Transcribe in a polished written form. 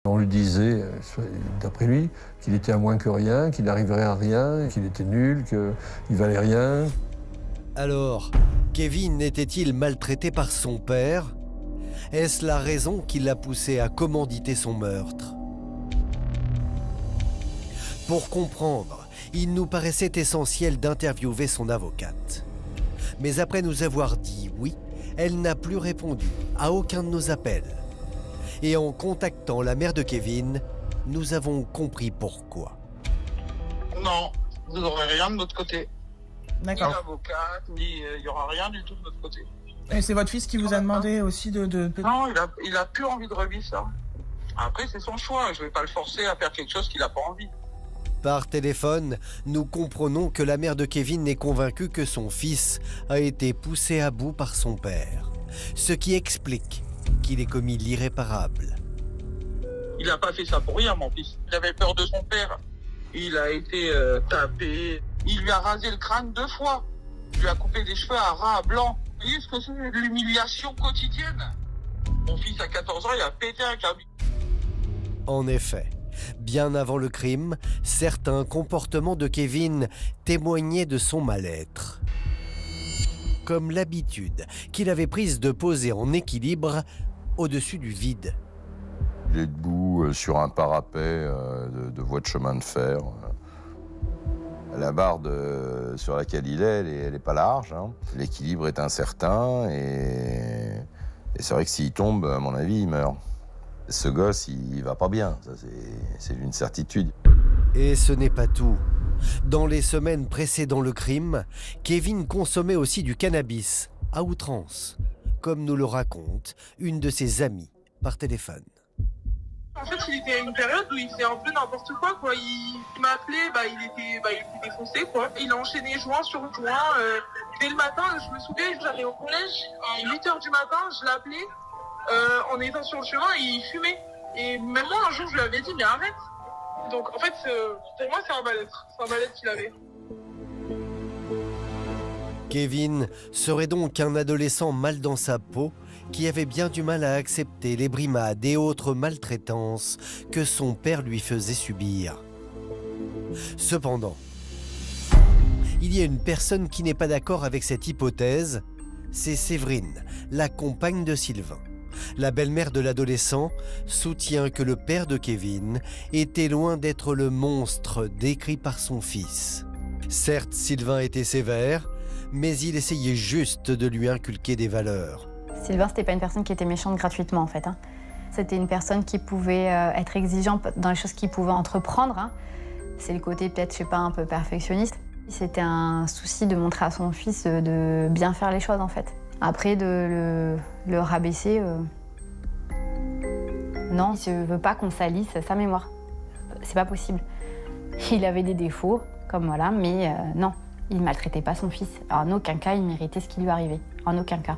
On lui disait, d'après lui, qu'il était à moins que rien, qu'il n'arriverait à rien, qu'il était nul, qu'il valait rien. Alors, Kevin était-il maltraité par son père? Est-ce la raison qui l'a poussé à commanditer son meurtre? Pour comprendre, il nous paraissait essentiel d'interviewer son avocate. Mais après nous avoir dit oui, elle n'a plus répondu à aucun de nos appels. Et en contactant la mère de Kevin, nous avons compris pourquoi. Non, vous n'aurez rien de notre côté. D'accord. Ni l'avocate, ni il n'y aura rien du tout de notre côté. Et c'est votre fils qui vous a demandé aussi de... Non, il a plus envie de revivre ça. Après, c'est son choix. Je ne vais pas le forcer à faire quelque chose qu'il n'a pas envie. Par téléphone, nous comprenons que la mère de Kevin est convaincue que son fils a été poussé à bout par son père. Ce qui explique qu'il ait commis l'irréparable. Il n'a pas fait ça pour rien, mon fils. Il avait peur de son père. Il a été tapé. Il lui a rasé le crâne 2 fois. Il lui a coupé les cheveux à ras blanc. Vous voyez ce que c'est de l'humiliation quotidienne? Mon fils a 14 ans, il a pété un câble. En effet, bien avant le crime, certains comportements de Kevin témoignaient de son mal-être. Comme l'habitude qu'il avait prise de poser en équilibre au-dessus du vide. Il est debout sur un parapet de voie de chemin de fer. La barre sur laquelle il est, elle n'est pas large. Hein. L'équilibre est incertain et c'est vrai que s'il tombe, à mon avis, il meurt. Ce gosse, il va pas bien, ça c'est une certitude. Et ce n'est pas tout. Dans les semaines précédant le crime, Kevin consommait aussi du cannabis à outrance, comme nous le raconte une de ses amies par téléphone. En fait, il était à une période où il faisait un peu n'importe quoi, quoi. Il m'a appelé, il était défoncé, quoi. Il a enchaîné joint sur joint. Dès le matin, je me souviens, j'allais au collège, à 8h du matin, je l'appelais, en étant sur le chemin, et il fumait. Et même moi, un jour, je lui avais dit, mais arrête. Donc, en fait, pour moi, c'est un mal-être. C'est un mal-être qu'il avait. Kevin serait donc un adolescent mal dans sa peau qui avait bien du mal à accepter les brimades et autres maltraitances que son père lui faisait subir. Cependant, il y a une personne qui n'est pas d'accord avec cette hypothèse, c'est Séverine, la compagne de Sylvain. La belle-mère de l'adolescent soutient que le père de Kevin était loin d'être le monstre décrit par son fils. Certes, Sylvain était sévère, mais il essayait juste de lui inculquer des valeurs. Sylvain, c'était pas une personne qui était méchante gratuitement, en fait. Hein. C'était une personne qui pouvait être exigeante dans les choses qu'il pouvait entreprendre. Hein. C'est le côté, peut-être, je sais pas, un peu perfectionniste. C'était un souci de montrer à son fils de bien faire les choses, en fait. Après, de le rabaisser, non, je veux pas qu'on salisse sa mémoire. C'est pas possible. Il avait des défauts, comme voilà, mais non, il maltraitait pas son fils. En aucun cas, il méritait ce qui lui arrivait. En aucun cas.